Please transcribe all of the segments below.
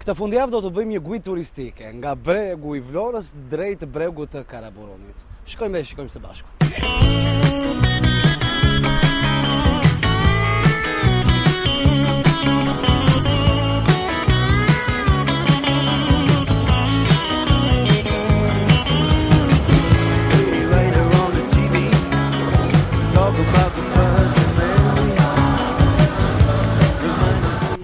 Këtë fundjavë do të bëjmë një gujë turistike nga bregu i Vlorës drejt bregut të Karaburunit. Shkojmë dhe shikojmë së bashku.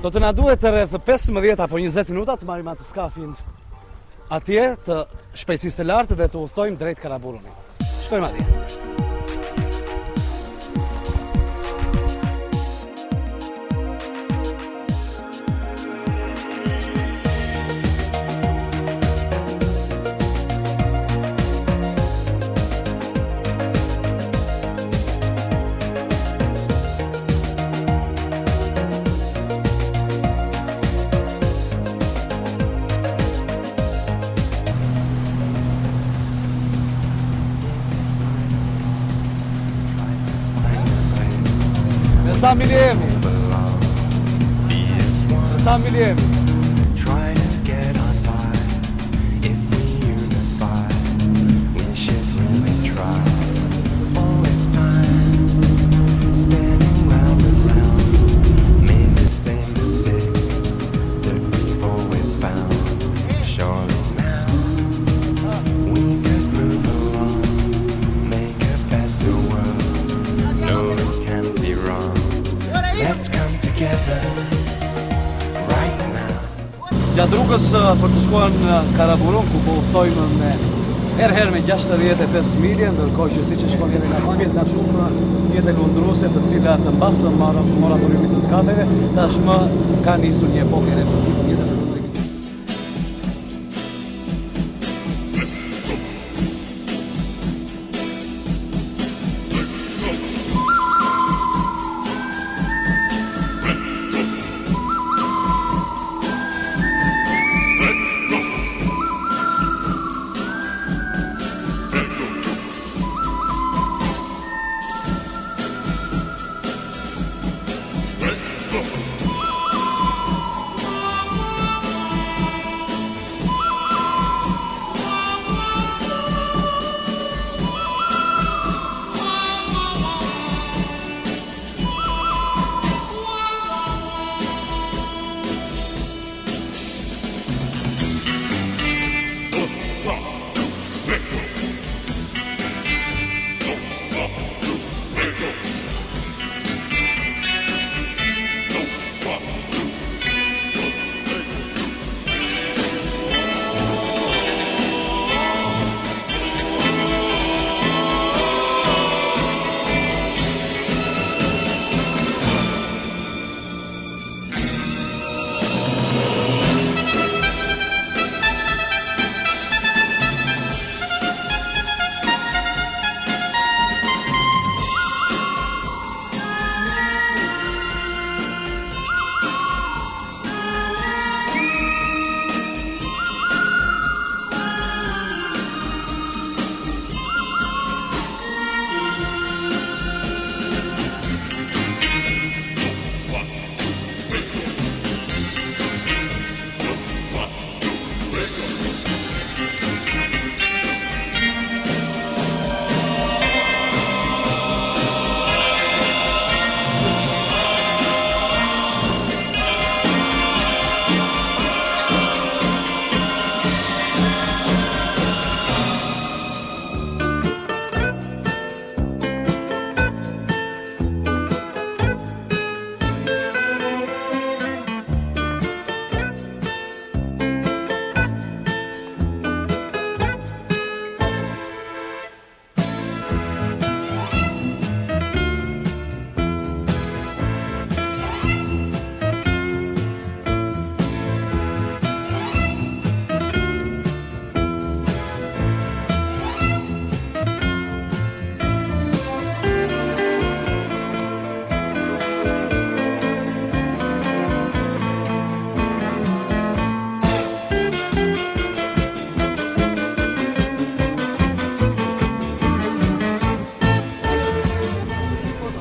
Do të na duhet rreth 15 apo 20 minuta të marrim atë skafin atje të shpejtësisë së lartë dhe të udhtojmë drejt Karaburunit. Shkojmë atje. Sa mili jemi? Sa mili jemi? Gjatë rrugës për të shkuar në Karaburun, ku po udhtojmë me herë me 65 milje, ndërkohë që siç e shkon edhe nga pakjet ka shumë mjete lundruese të cilat mbas moratorimit të skafeve, tashmë ka nisur një epokë e re për tipin mjete.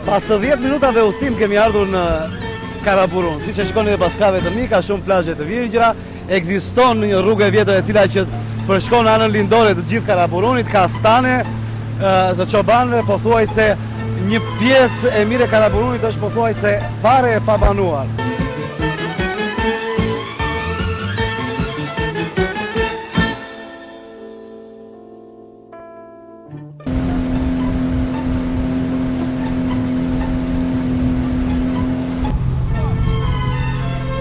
Pas 10 minutave udhtim kemi ardhur në Karaburun. Siç e shikoni edhe pas kave të mi, ka shumë plazhe të virgjëra, ekziston një rrugë e vjetër e cila që përshkon anën lindore të gjithë Karaburunit, ka stane të çobanëve, pothuajse një pjesë e mirë e Karaburunit është pothuajse fare e pabanuar.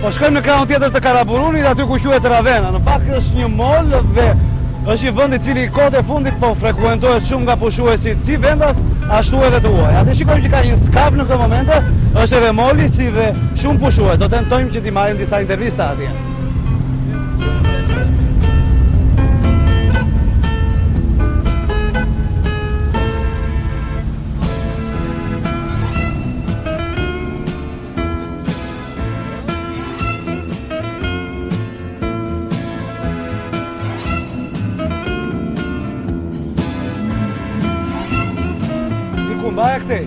Po shkojmë në krahun tjetër të Karaburunit, aty ku quhet Ravena. Në fakt është një mall dhe është një vend i cili kohët e fundit po frekuentohet shumë nga pushuesit si vendas, ashtu edhe të huaj. Atë shikojmë që ka një skaf në këtë momente, është edhe molli si dhe shumë pushues. Do tentojmë që t'i marrim disa intervista atje. Mbaja këtej.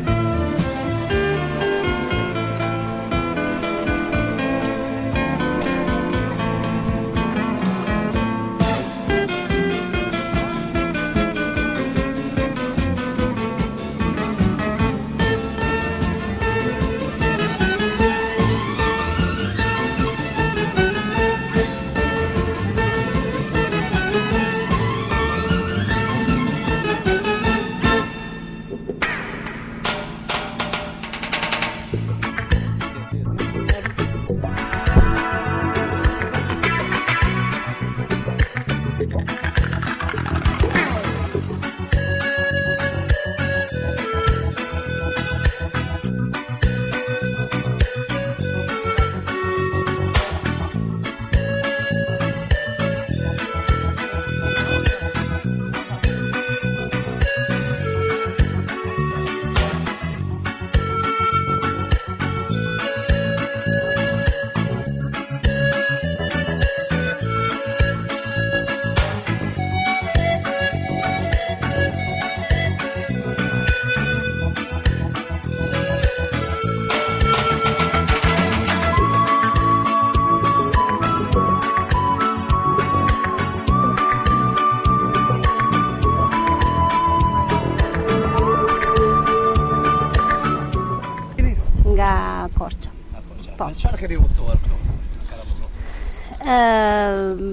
Me çfarë keni udhëtuar këtu në Karaburun?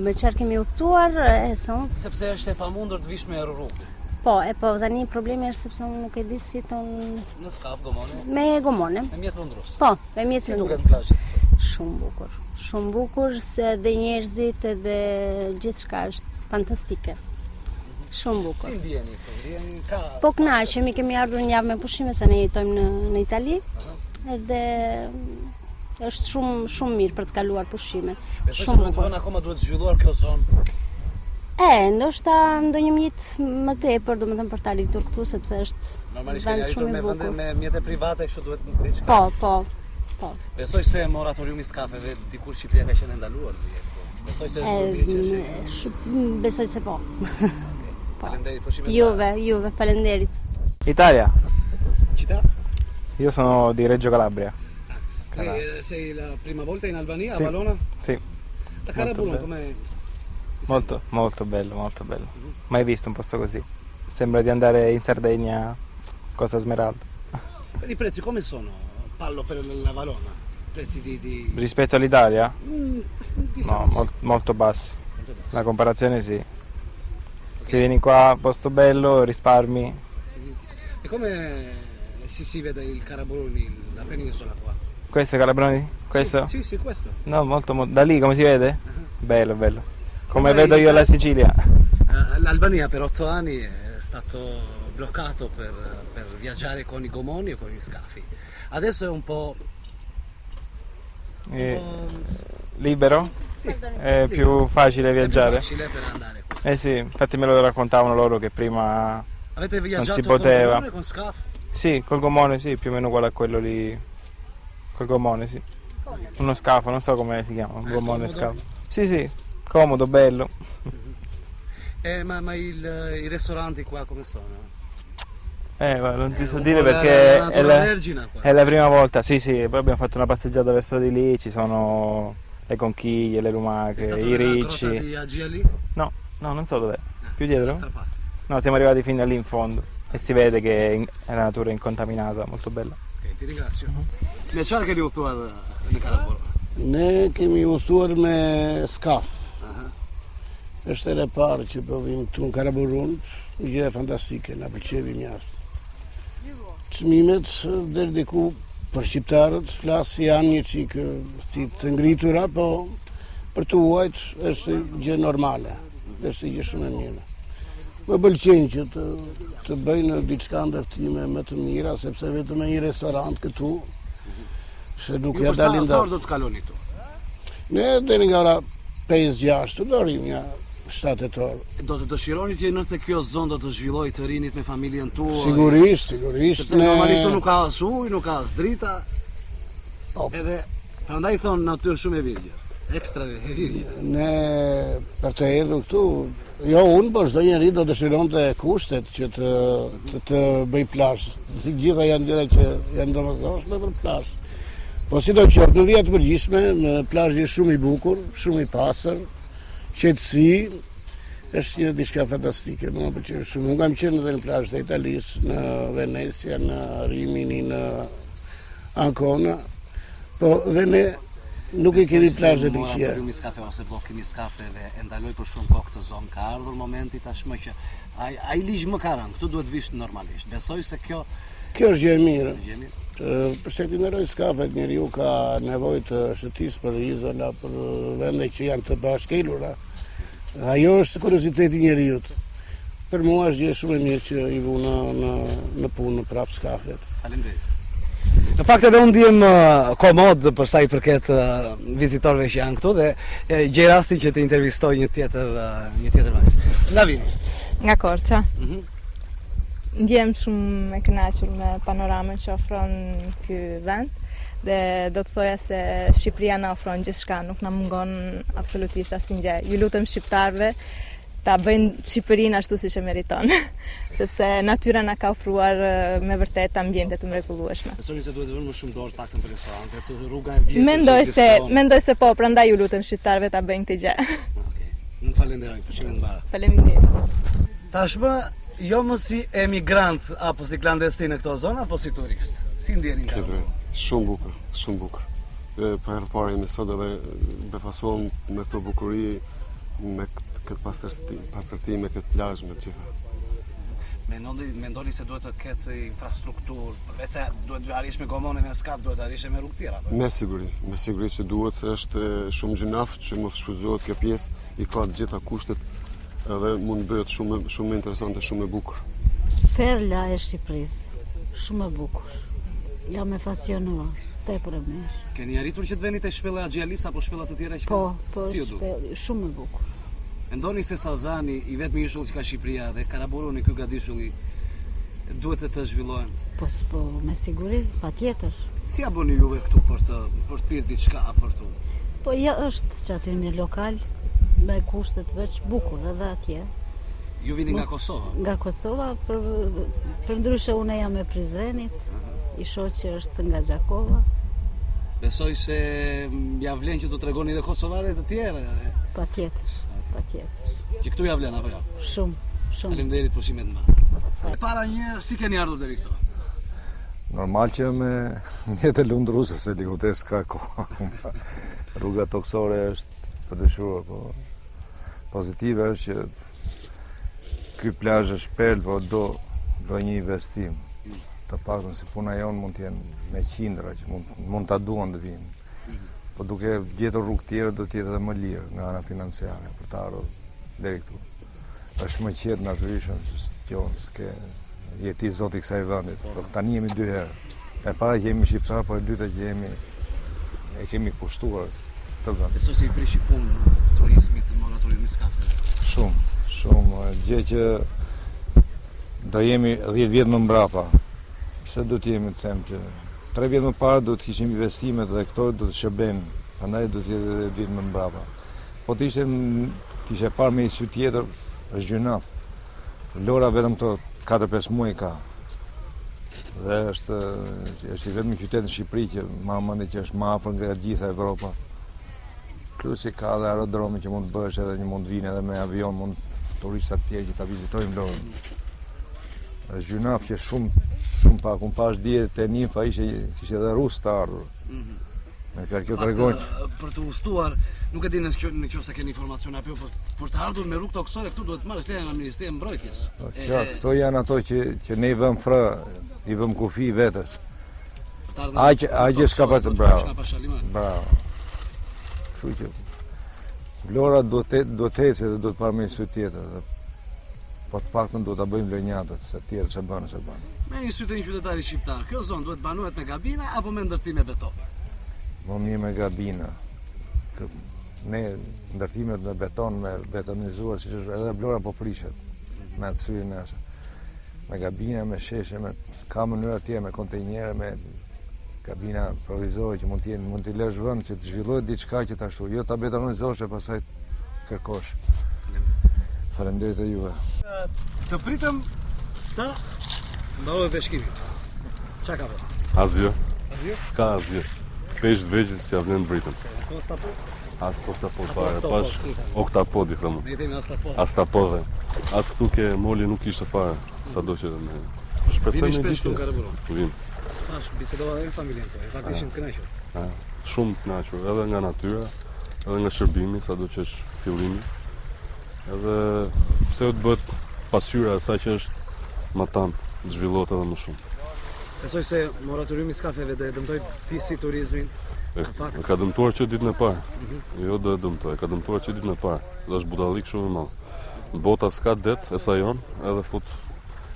Me çfarë kemi udhëtuar, Sepse është e pamundur të vish me rrugë. Po, tani problemi është sepse unë nuk e di si ton Në skaf gomone? Me gomone. Me mjet lundrus. Po, me mjet Si lundrus. duket plazhi? Shumë bukur. Shumë bukur se dhe njerëzit edhe gjithçka është fantastike. Shumë bukur. Si ndjeni këtu? Ndjeni ka Po kënaqemi, kemi ardhur një javë me pushime se ne jetojmë në Itali. Edhe është shumë mirë për të kaluar pushime. Besoj se në të vënë akoma duhet zhvilluar kjo zonë. Ndoshta ndonjë mjet më tepër, domethënë për ta arritur këtu sepse është Normalisht keni arritur me vende me mjete private, kështu duhet diçka. Po. Besoj se moratoriumi skafeve dikur Shqipëria ka qenë ndaluar. Besoj se është besoj se po. Faleminderit pushimet. Juve, faleminderit. Italia, Città? io sono di Reggio Calabria. Sei la prima volta in Albania, Sì. a Valona? Sì, Da Karaburun, bello. come ti molto, molto bello, molto bello. Mai visto un posto così. Sembra di andare in Sardegna, Costa Smeralda. senti? Per i prezzi come sono? Pallo per la Valona? Prezzi di... Rispetto all'Italia? diciamo, No, molto bassi. La comparazione sì. Se vieni qua, posto bello, risparmi. E come si vede il Karaburun, la penisola qua? Questo è Calabroni? Questo? Sì, questo. No, molto, da lì come si vede? Bello, bello. Come Come vedo io la Sicilia. L'Albania per 8 anni è stato bloccato per viaggiare con i gomoni e con gli scafi. Adesso è un po'... Libero? Sì, È più facile viaggiare? È più facile per andare qua. Eh sì, infatti me lo raccontavano loro che prima Avete viaggiato si poteva. con gomone, con scafi? sì, col gommone sì, più o meno uguale a quello lì. Col gommone sì. Uno scafo, non so come si chiama, un gommone comodo? scafo. Sì, comodo, bello. Ma i ristoranti qua come sono? Guarda, non ti so Un dire po' perché la natura vergine qua. è la prima volta. Sì, poi abbiamo fatto una passeggiata verso di lì, ci sono le conchiglie, le lumache, Sei stato i nella ricci. grotta di Agia-lì? No, non so dov'è. Più dietro? Dall'altra parte. No, siamo arrivati fino lì in fondo e si vede che è la natura incontaminata, molto bella. Ok, ti ringrazio. Me çfarë keni udhëtuar në Karaburo? Ne kemi udhëtuar me skaf. Është ere parë që po vim këtu në Karaburun, një gjë fantastike, na pëlqevi mjaft. Çmimet deri diku për shqiptarët flas janë një çikë si të ngritura, po për të huajt është gjë normale. Është gjë shumë e mirë. Më pëlqen që të bëjnë diçka ndërtime më të mira, sepse vetëm një restorant këtu se nuk ja dalin Sa orë dot. do të kaloni këtu? Ne deri nga ora 5-6 do rrim ja 7 orë. Do të dëshironi që nëse kjo zonë do të zhvillojë të rinit me familjen tuaj? Sigurisht. Sepse normalisht nuk ka as ujë, nuk ka as drita. Po. Edhe prandaj thonë natyrë shumë e virgjë. Ekstra e virgjë. Ne për të erdhur këtu, jo unë, por çdo njeri do dëshironte kushtet që të bëj plazh. Si gjitha janë gjëra që janë domosdoshme për plazh. Po sidoqoftë në vija të përgjithshme, në plazhi është shumë i bukur, shumë i pastër, qetësi, është një diçka fantastike, më pëlqen shumë. Unë kam qenë edhe në plazhet e Italisë, në Venecia, në Rimini, në Ancona, po dhe ne nuk e kemi plazhet të këqija. Moratoriumi skafe ose bloki i skafeve e ndaloi për shumë kohë këtë zonë. Ka ardhur momenti tashmë që ai ligj më ka rënë. Këtu duhet vish normalisht. Besoj se kjo Kjo është gjë e mirë. gjemi. Përse të nderoj skafet, njeriu ka nevojë të shëtisë për izola, për vende që janë të bashkëlura. Ajo është kurioziteti i njeriu. Për mua është gjë shumë e mirë që i vu në punë prap skafet. Faleminderit. Në fakt edhe unë ndihem komod për sa i përket vizitorëve që janë këtu dhe gjej rastin që të intervistoj një tjetër vajzë. Nga vini? Nga Korça. Ndjem shumë e kënaqur me panoramën që ofron ky vend dhe do të thoja se Shqipëria na ofron gjithçka, nuk na mungon absolutisht asnjë. Ju lutem shqiptarëve ta bëjnë Shqipërinë ashtu siç e meriton, sepse natyra na ka ofruar me vërtet ambiente të mrekullueshme. Besoni se duhet të vënë më shumë dorë paktën për restorante, të rruga e vjetër. Mendoj se po, prandaj ju lutem shqiptarëve ta bëjnë këtë gjë. Okej. Unë falenderoj për çmimin e mbarë. Faleminderit. Tashmë jo më si emigrant apo si klandestin në këto zonë apo si turist. Si ndjeni nga? Shumë bukur, shumë bukur. Për herë të parë jemi sot edhe befasuam me këtë bukuri, me këtë pastërti, me këtë plazh, me gjitha. Mendoni se duhet të ketë infrastrukturë, përveç se duhet të arrish me gomone me skaf, duhet të arrish me rrugë tjera. Me siguri që duhet, është shumë gjinaf që mos shfrytëzohet kjo pjesë, i ka të gjitha kushtet edhe mund bëhet shumë interesante, shumë e bukur. Perla e Shqipërisë, shumë e bukur. Jam e pasionuar, tepër e mirë. Keni arritur që të veni te shpella e Xhialis apo shpella të tjera që Po, si ju duket? shumë e bukur. Mendoni se Sallzani, i vetmi ishull që ka Shqipëria dhe Karaburuni ky gadishulli duhet të zhvillohen? Po, me siguri, patjetër. Si ja bëni juve këtu për të pirë diçka për tu? Po ja është që aty një lokal me kushtet veç bukur edhe atje. Ju vini nga Kosova? Nga Kosova, për ndryshe une jam e Prizrenit, i shoqi është nga Gjakova. Besoj se ja vlen që do t'regoni dhe kosovare të tjera. Patjetër. Që këtu ja vlen apo jo? Shumë. Faleminderit për çmimin e mbarë. Para një, si keni ardhur deri këtu? Normal që me mjetë lundruse se likotes ka kohë. Rruga toksore është përdëshuar, po pozitive është që ky plazh është perlë, po do një investim. Të paktën si puna jonë mund të jenë me qindra që mund ta duan të vinë. Po duke gjetur rrugë tjera do të jetë edhe më lirë nga ana financiare për të ardhur deri këtu. Është më qetë natyrisht, s'ke jeti zoti i kësaj vendit. Por tani jemi dy herë. E para që jemi shqiptar, por e dyta që e kemi kushtuar të vend. Besoj se i prishi punë turizmit, moratoriumit skafeve. Shumë gjë që do jemi 10 vjet më mbrapa. Se do të jemi të them që 3 vjet më parë do të kishim investimet dhe këto do të shërbejnë, prandaj do të jetë 10 vjet më mbrapa. Po të ishte parë me një sy tjetër, është gjynaf. Lora vetëm këto 4-5 muaj ka. Dhe është i vetmi qytet në Shqipëri që ma mendje që është më afër nga gjitha Evropa. Plus që ka dhe aerodromi që mund të bësh edhe një mund të vinë edhe me avion, mund turistat tjerë që ta vizitojnë Vlorën. Është gjynaf që shumë pak, unë pash dje të Nimfa ishte edhe rusë të ardhur. Me kjo të regon që... Për të ustuar, nuk e di në qoftë se keni informacion apo jo, për të ardhur me rrugë toksore këtu duhet të marrësh lejen nga Ministria e Mbrojtjes. Këto janë ato që ne i vëm frë, i vëm kufi vetes. Aqë s'ka pas, bravo. Kështu që Vlora do të ecë dhe do të parë me një sy tjetër. Po të paktën do ta bëjmë lënjatët, se tjerë se bënë. Me një sy të një qytetari shqiptar, kjo zonë duhet banohet me gabina apo me ndërtim me beton? Më mirë me gabina. Ne ndërtimet me beton, me betonizuar, siç është edhe Vlora po prishet me atë syrin e asaj. Me gabina, me sheshe, ka mënyra tjera me kontejnere, me gabina provizore që mund t'i lësh vend që të zhvillohet diçka që ashtu, jo ta betonizosh e pastaj kërkosh. Faleminderit e juve. Të pritëm sa ndodhet veshkimi. Çka ka bërë? Asgjë. S'ka asgjë. Pesh të vegjël si avlen britën. As oktapod pare, pash oktapod i thëmë. Ne i themi astapod. Astapodhe. As këtu ke moli nuk ishte fare, sado që me... Vini shpesh këtu në Karaburon? Vim. Pash, bisedova edhe me familjen tonë, fakt ishim të kënaqur. Shumë të kënaqur, edhe nga natyra, edhe nga shërbimi, sado që është fillimi. Edhe pse u të bëhet pasqyra sa që është më tanë, të zhvillohet edhe më shumë. Besoj se moratoriumi skafeve do e dëmtoj si turizmin. Ka dëmtuar që ditën e parë. Jo do e dëmtoj, ka dëmtuar që ditën e parë. Dhe është budallik shumë i madh. Bota s'ka det e sa jon, edhe fut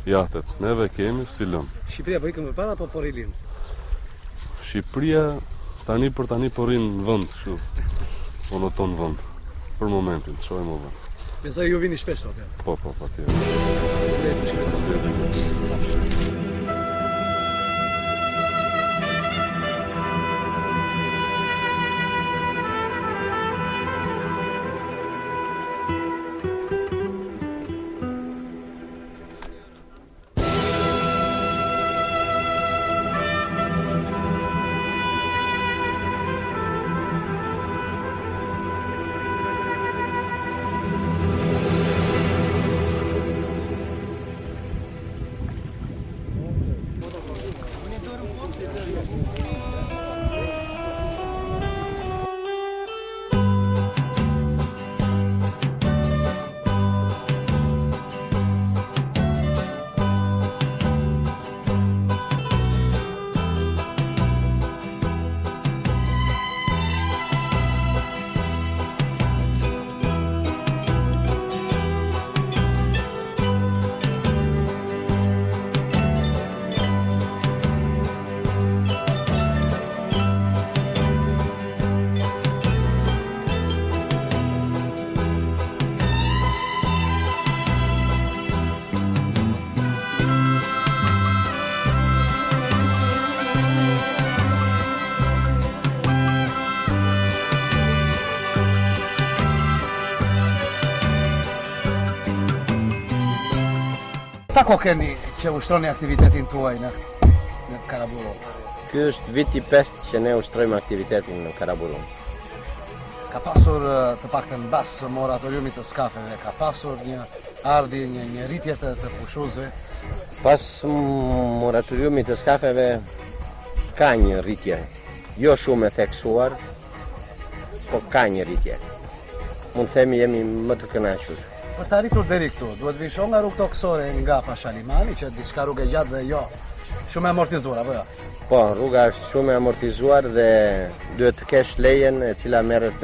jahtet. Neve kemi si lëm. Shqipëria po ikën më para apo po rilin? Shqipëria tani për tani po rrin në vend, kështu. Po në ton vend. Për momentin, shohim më vend. Besoj ju vini shpesh atë. Po, patjetër. Sa kohë keni që ushtroni aktivitetin tuaj në Karaburon? Ky është viti 5 që ne ushtrojmë aktivitetin në Karaburon. Ka pasur të paktën mbas moratoriumit të skafeve, ka pasur një ardhje, një rritje të pushuzve? Pas moratoriumit të skafeve ka një rritje, jo shumë e theksuar, po ka një rritje. Mund të themi jemi më të kënaqur. Për të arritur deri këtu, duhet vi shoh nga rrugë toksore nga Pashalimani, që diçka rrugë gjatë dhe jo shumë e amortizuar, apo jo? Po, rruga është shumë e amortizuar dhe duhet të kesh lejen e cila merret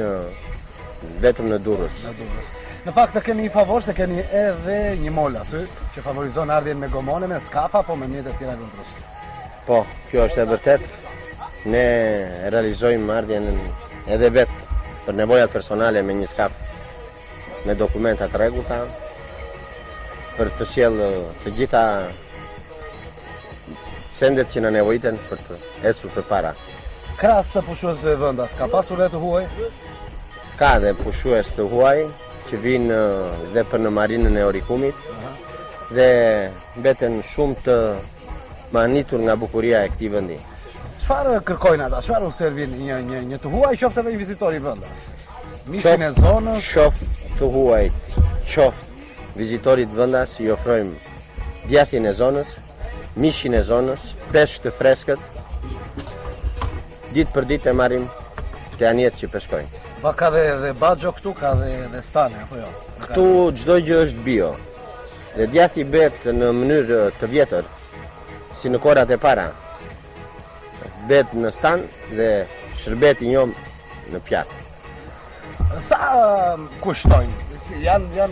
vetëm në Durrës. Në fakt të keni një favor se keni edhe një mol aty që favorizon ardhjen me gomone, me skafa apo me mjete tjera lundruese. Po, kjo është e vërtet. Ne realizojmë ardhjen edhe vetë për nevojat personale me një skaf me dokumenta të rregullta për të sjellë të gjitha sendet që na nevojiten për të ecur përpara. Krahas së pushuesve vendas, ka pasur edhe të huaj? Ka dhe pushues të huaj që vinë dhe për në marinën e Orikumit dhe mbeten shumë të manitur nga bukuria e këtij vendi. Çfarë kërkojnë ata? Çfarë u servin një të huaj qoftë edhe një vizitor i vendas? Mishin e zonës, qoftë të huajt, qoftë vizitorit vendas, i ofrojmë djathin e zonës, mishin e zonës, peshk të freskët. Ditë për ditë e marrim të anjet që peshkojnë. ba ka dhe baxho këtu, ka dhe stane, apo jo? Këtu çdo gjë është bio. Dhe djathi bet në mënyrë të vjetër, si në korat e para. Bet në stan dhe shërbet i njom në pjatë. Sa kushtojnë? Janë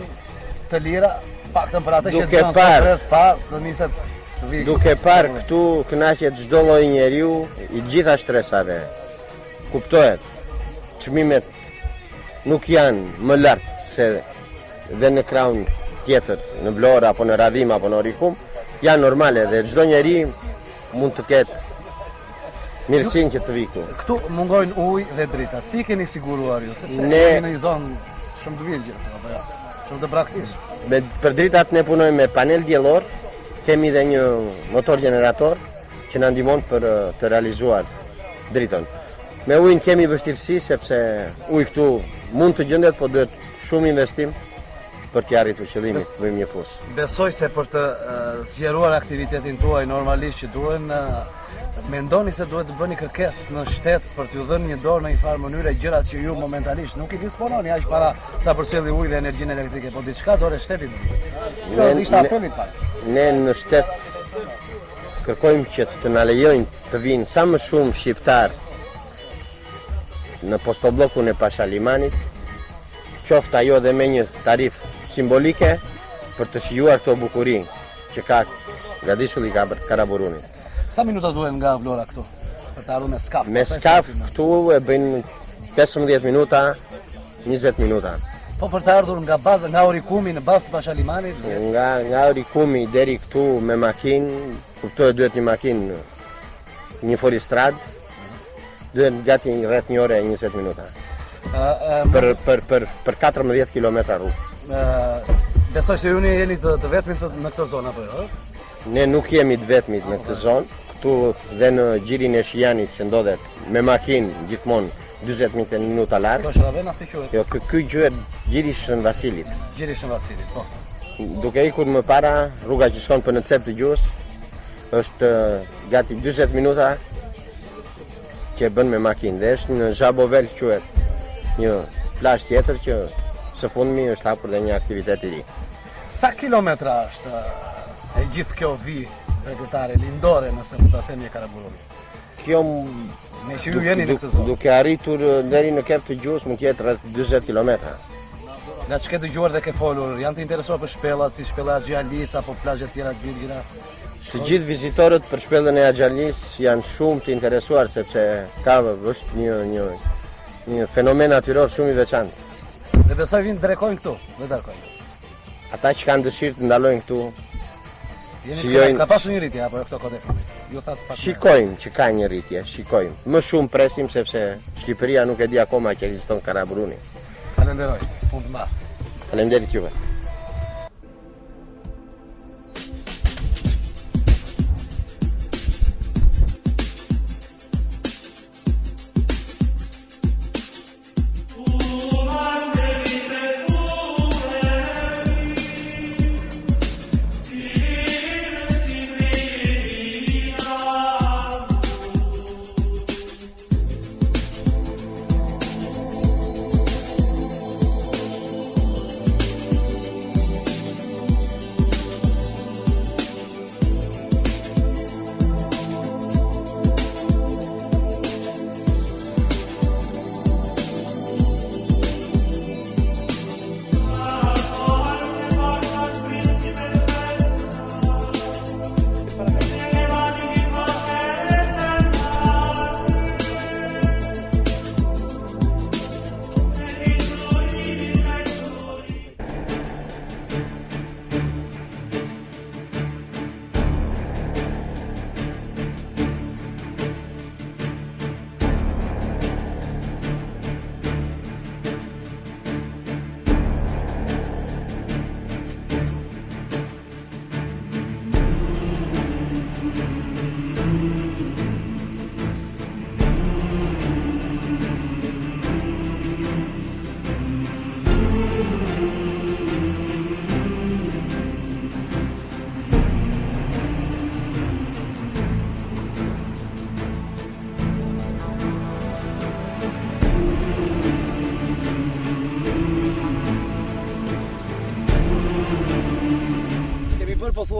të lira, paktën për atë që Duke të parë. të niset të vi. Duke parë këtu kënaqet çdo lloj njeriu i gjitha shtresave. Kuptohet, çmimet nuk janë më lart se dhe në kraun tjetër, në Vlorë apo në Radhim apo në Orikum, janë normale dhe çdo njeri mund të ketë mirësinë që të vi këtu. Këtu mungojnë ujë dhe dritat. Si keni siguruar ju? Sepse Ne- jemi në një zonë shumë të villë, apo jo? Shumë të braktisë. Për dritat ne punojmë me panel diellor, kemi dhe një motor generator që na ndihmon për të realizuar dritën. Me ujin kemi vështirësi sepse uji këtu mund të gjendet, po duhet shumë investim për të arritur qëllimin, bëjmë një pus. Besoj se për të zgjeruar aktivitetin tuaj normalisht që duhen, mendoni se duhet të bëni kërkesë në shtet për t'ju dhënë një dorë në një farë mënyre gjërat që ju momentalisht nuk i dispononi aq para sa përcjelli ujë dhe energjinë elektrike, po diçka dorë shtetit. Si do të ishte apeli pak? Ne në shtet kërkojmë që të na lejojnë të vinë sa më shumë shqiptar në postobllokun e Pashalimanit, qoftë ajo dhe me një tarif simbolike për të shijuar këto bukuri që ka Gadishulli i Karaburunit. Sa minuta duhen nga Vlora këtu? Për të ardhur me skaf. Me skaf këtu e bëjnë 15 minuta, 20 minuta. Po për të ardhur nga baza, nga Orikumi në bazë të Pashalimanit, Nga Orikumi deri këtu me makinë, kuptohet duhet një makinë, një foristrad, duhet gati rreth një ore e 20 minuta. Për 14 kilometra rrugë. besoj se ju jeni të vetmit në këtë zonë apo jo? Ne nuk jemi të vetmit në këtë zonë, këtu dhe në gjirin e Shijanit që ndodhet me makinë gjithmonë 40 minuta larg. Do Shravena si quhet? Jo, ky quhet gjiri Shën Vasilit. Gjiri Shën Vasilit, po. Duke ikur më para, rruga që shkon për në cep të gjuhës, është gati 40 minuta që e bën me makinë. Dhe është në Zhabovel quhet një plazh tjetër që së fundmi është hapur dhe një aktivitet i ri. Sa kilometra është e gjithë kjo vi vegetare, lindore nëse mund ta themi e Karaburunit? Kjo Me që ju jeni në këtë zonë. duke arritur deri në kep të gjuhës mund të jetë rreth 40 kilometra. Nga që ke dëgjuar dhe ke folur, janë të interesuar për shpellat, si shpella Xhialis apo plazhet tjera të virgjina? Të gjithë vizitorët për shpellën e Axhalis janë shumë të interesuar sepse është një fenomen natyror shumë i veçantë. Dhe besoj vinë drekojnë këtu, dhe darkojnë. Ata që kanë dëshirë të ndalojnë këtu, Ka pasur një rritje apo jo këto kohë? Ju thatë pak. shikojmë që ka një rritje, shikojmë. Më shumë presim sepse Shqipëria nuk e di akoma që ekziston Karaburuni. Falenderoj, punë të mbarë. Faleminderit juve.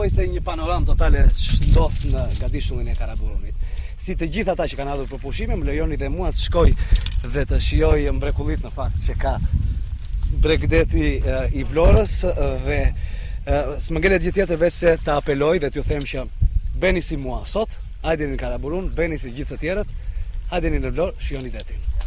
tregoj se një panoram totale ndodh në gadishtullin e Karaburunit. Si të gjithë ata që kanë ardhur për pushime, më lejoni dhe mua të shkoj dhe të shijoj mrekullit në fakt që ka Bregdeti i Vlorës dhe s'më ngelet gjë tjetër veç se të apeloj dhe t'ju them që beni si mua sot, hajdeni në Karaburun, beni si gjithë të tjerët, hajdeni në Vlorë, shijoni detin.